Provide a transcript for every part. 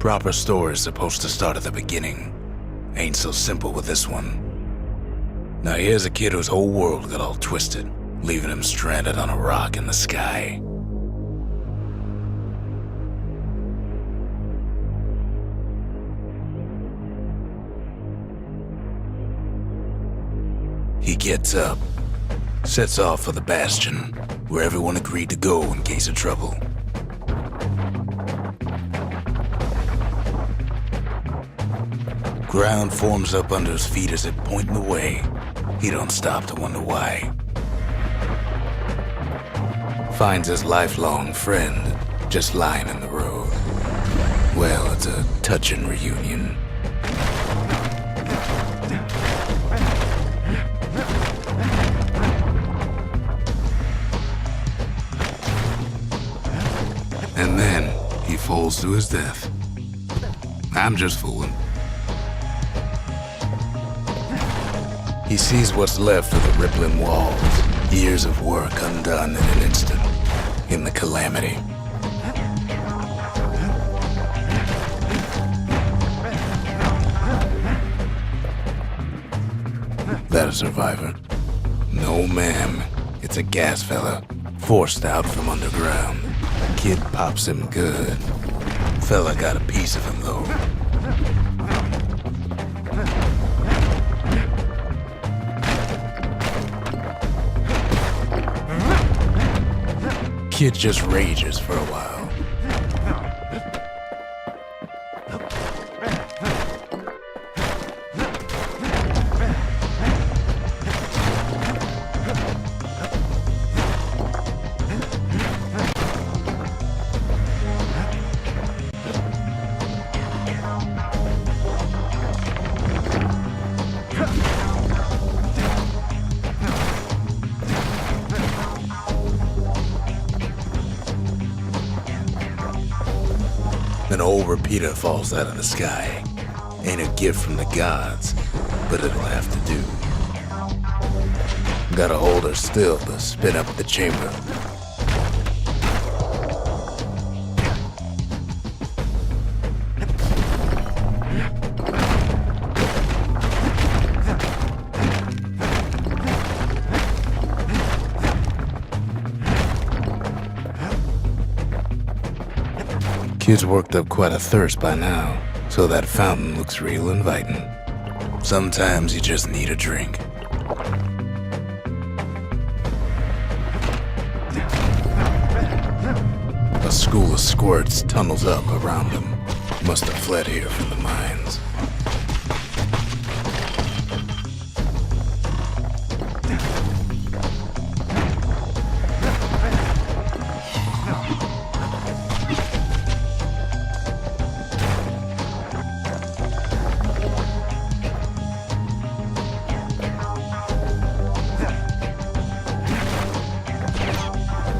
Proper story is supposed to start at the beginning. Ain't so simple with this one. Now here's a kid whose whole world got all twisted, leaving him stranded on a rock in the sky. He gets up, sets off for the Bastion, where everyone agreed to go in case of trouble. Ground forms up under his feet as it pointing the way. He don't stop to wonder why. Finds his lifelong friend just lying in the road. Well, it's a touching reunion. And then he falls to his death. I'm just fooling. He sees what's left of the rippling walls, years of work undone in an instant, in the calamity. That a survivor? No, ma'am. It's a gas fella, forced out from underground. Kid pops him good. Fella got a piece of him, though. Kid just rages for a while. An old repeater falls out of the sky. Ain't a gift from the gods, but it'll have to do. Gotta hold her still to spin up the chamber. Kid's worked up quite a thirst by now, so that fountain looks real inviting. Sometimes you just need a drink. A school of squirts tunnels up around him. Must have fled here from the mines.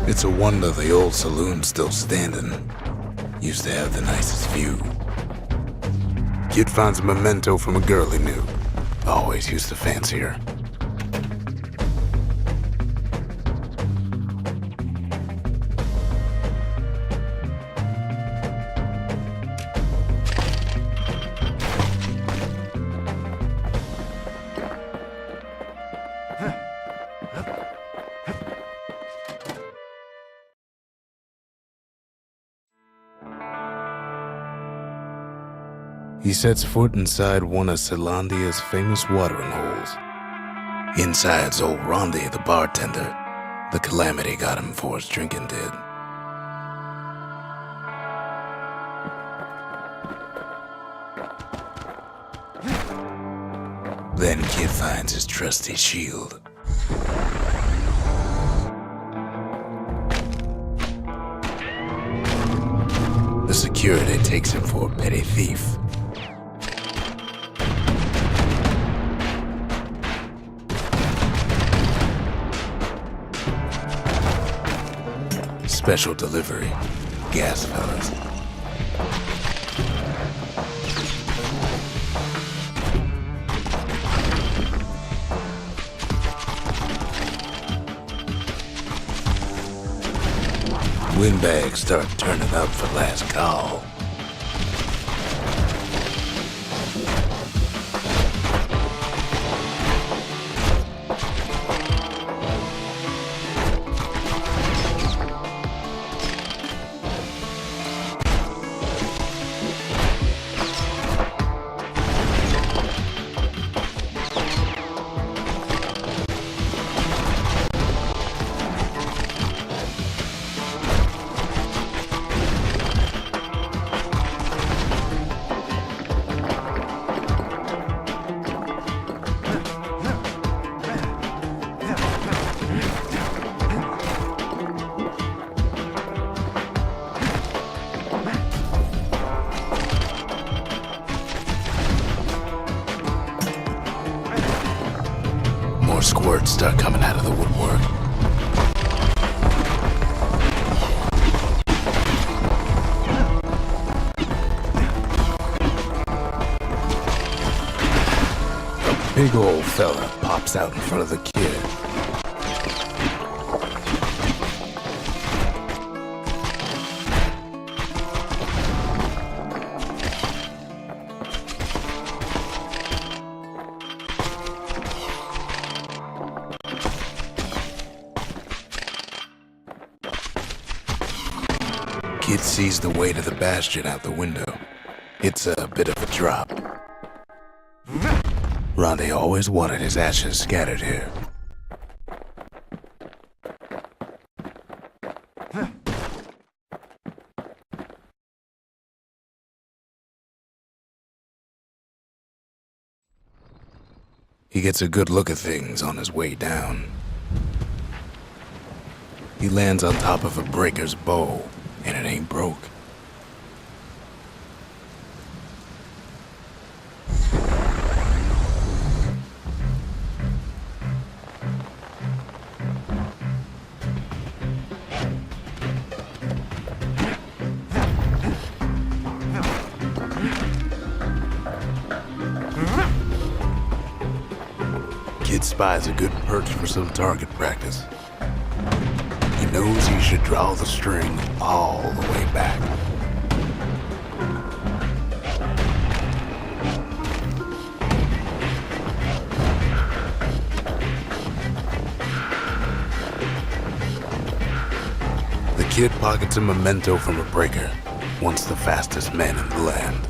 It's a wonder the old saloon's still standing. Used to have the nicest view. Kid finds a memento from a girl he knew. Always used to fancy her. He sets foot inside one of Celandia's famous watering holes. Inside's old Rondi, the bartender. The calamity got him before his drinking did. Then Kid finds his trusty shield. The security takes him for a petty thief. Special delivery, gas fellas. Windbags start turning up for last call. More squirts start coming out of the woodwork. A big old fella pops out in front of the kid. Kid sees the way to the Bastion out the window. It's a bit of a drop. Ronde always wanted his ashes scattered here. He gets a good look at things on his way down. He lands on top of a breaker's bow, and it ain't broke. Kid spies a good perch for some target practice. He knows he should draw the string all the way back. The kid pockets a memento from a breaker, once the fastest man in the land.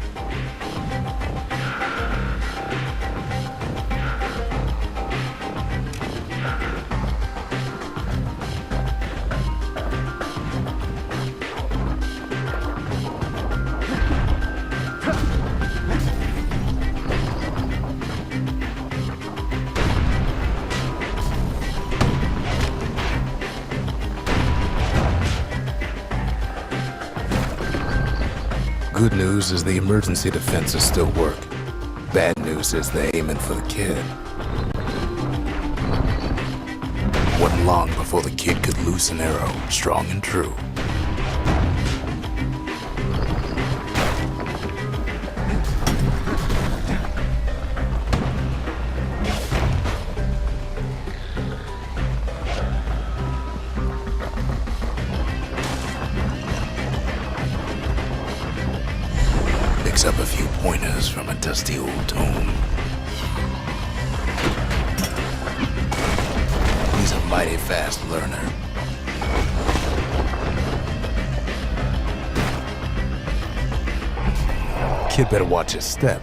Good news is the emergency defenses still work. Bad news is they're aiming for the kid. Wasn't long before the kid could loose an arrow, strong and true. Picks up a few pointers from a dusty old tome. He's a mighty fast learner. Kid better watch his step.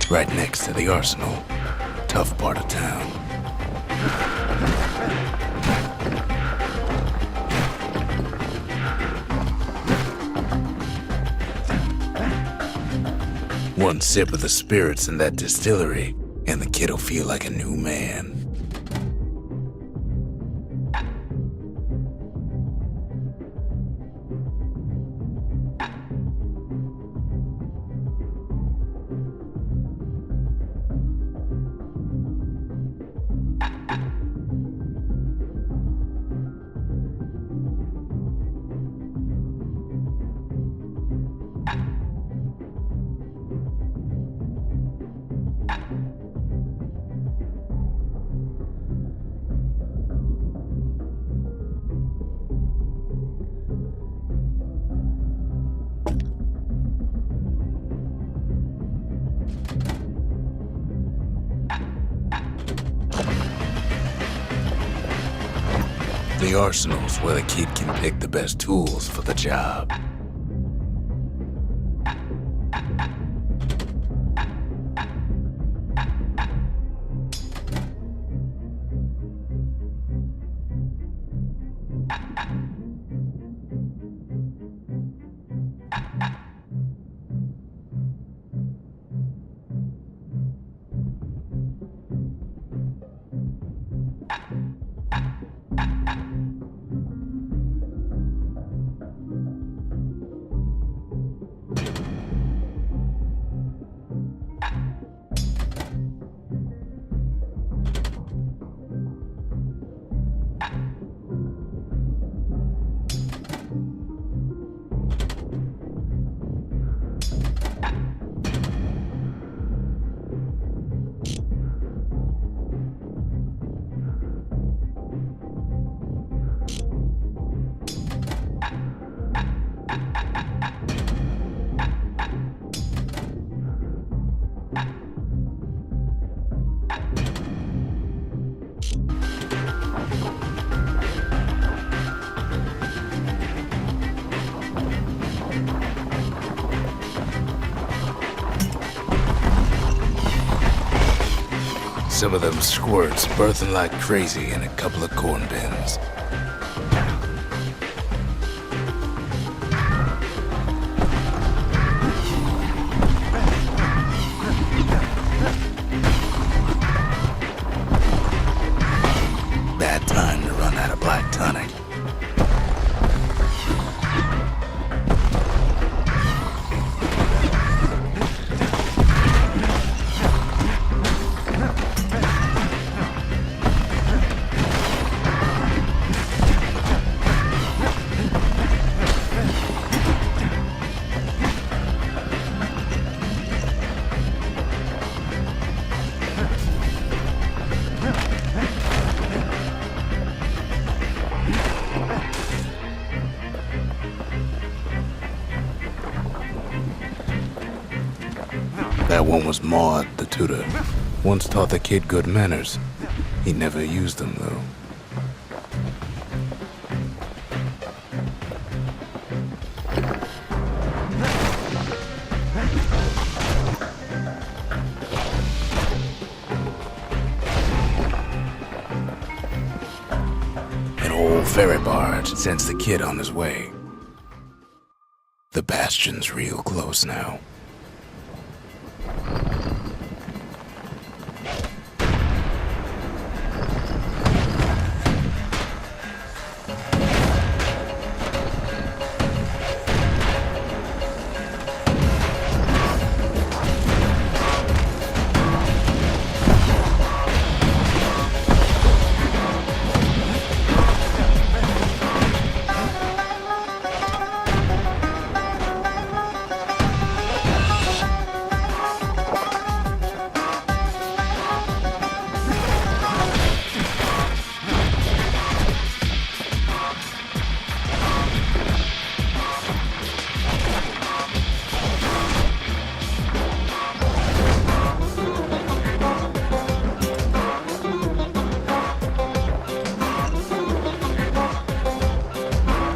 Right next to the arsenal. Tough part of town. One sip of the spirits in that distillery, and the kid'll feel like a new man. The arsenal's where the kid can pick the best tools for the job. Some of them squirts birthing like crazy in a couple of corn bins. Bad time to run out of black tonic. That one was Maud, the tutor. Once taught the kid good manners. He never used them, though. An old ferry barge sends the kid on his way. The Bastion's real close now.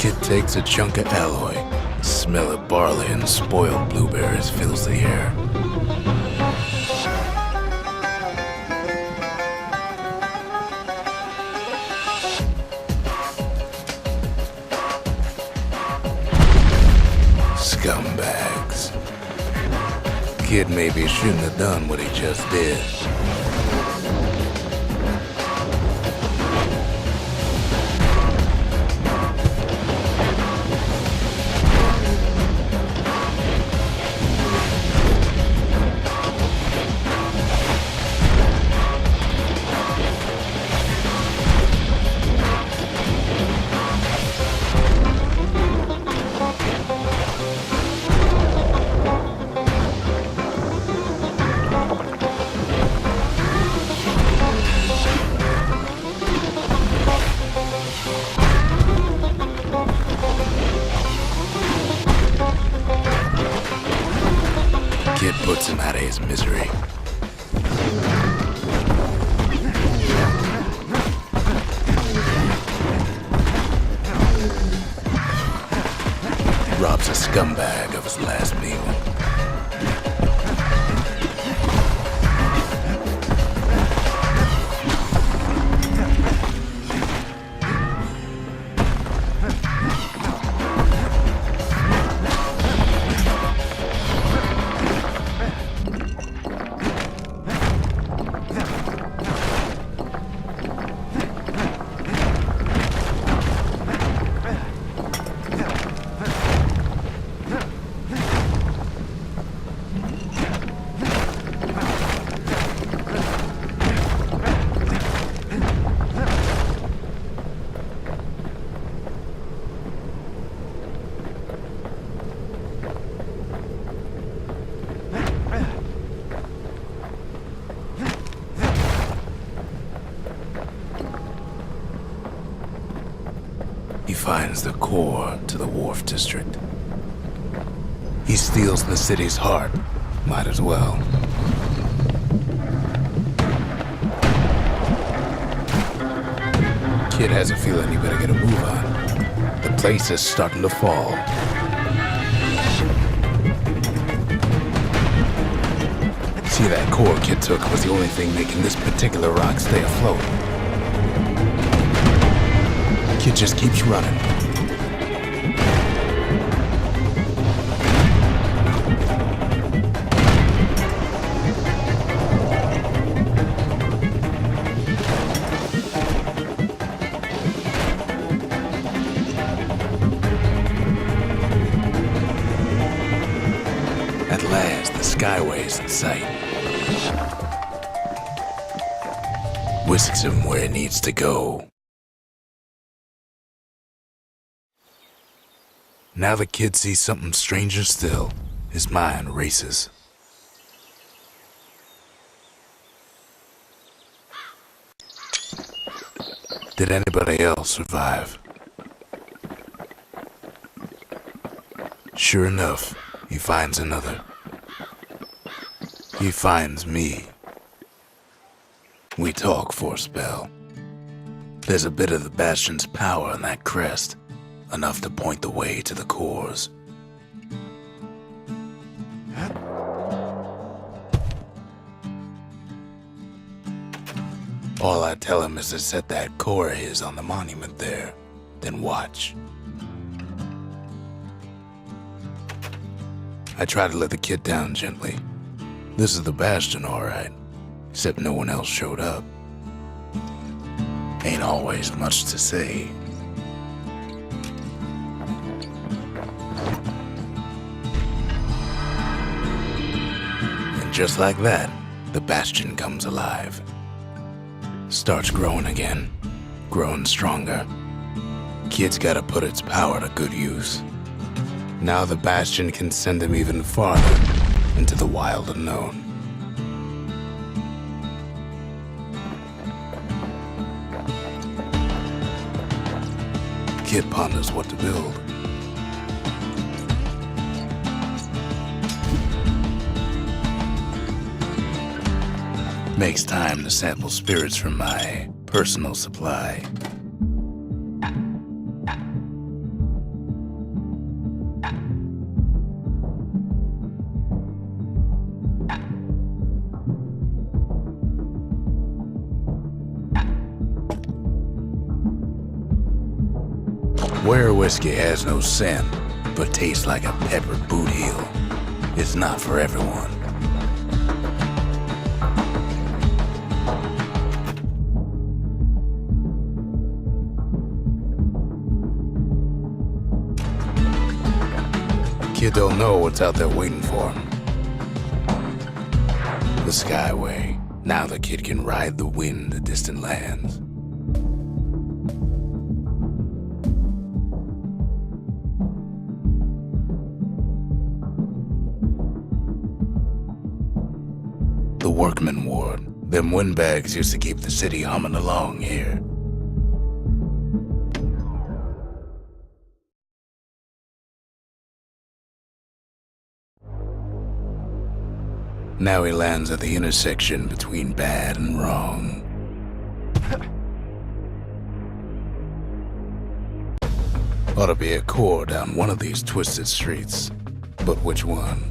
Kid takes a chunk of alloy. Smell of barley and spoiled blueberries fills the air. Scumbags. Kid maybe shouldn't have done what he just did. victory. Robs a scumbag of his last meal. He finds the core to the Wharf District. He steals the city's heart. Might as well. Kid has a feeling he better get a move on. The place is starting to fall. See, that core Kid took was the only thing making this particular rock stay afloat. Kid just keeps running. At last, the Skyway's in sight. Whisks him where he needs to go. Now the kid sees something stranger still. His mind races. Did anybody else survive? Sure enough, he finds another. He finds me. We talk for a spell. There's a bit of the Bastion's power in that crest. Enough to point the way to the cores. All I tell him is to set that core of his on the monument there, then watch. I try to let the kid down gently. This is the Bastion, all right, except no one else showed up. Ain't always much to say. Just like that, the Bastion comes alive. Starts growing again, growing stronger. Kid's gotta put its power to good use. Now the Bastion can send him even farther into the wild unknown. Kid ponders what to build. Makes time to sample spirits from my personal supply. Where whiskey has no scent, but tastes like a peppered boot heel, it's not for everyone. Kid don't know what's out there waiting for him. The Skyway. Now the kid can ride the wind to distant lands. The Workman Ward. Them windbags used to keep the city humming along here. Now he lands at the intersection between bad and wrong. Ought to be a core down one of these twisted streets. But which one?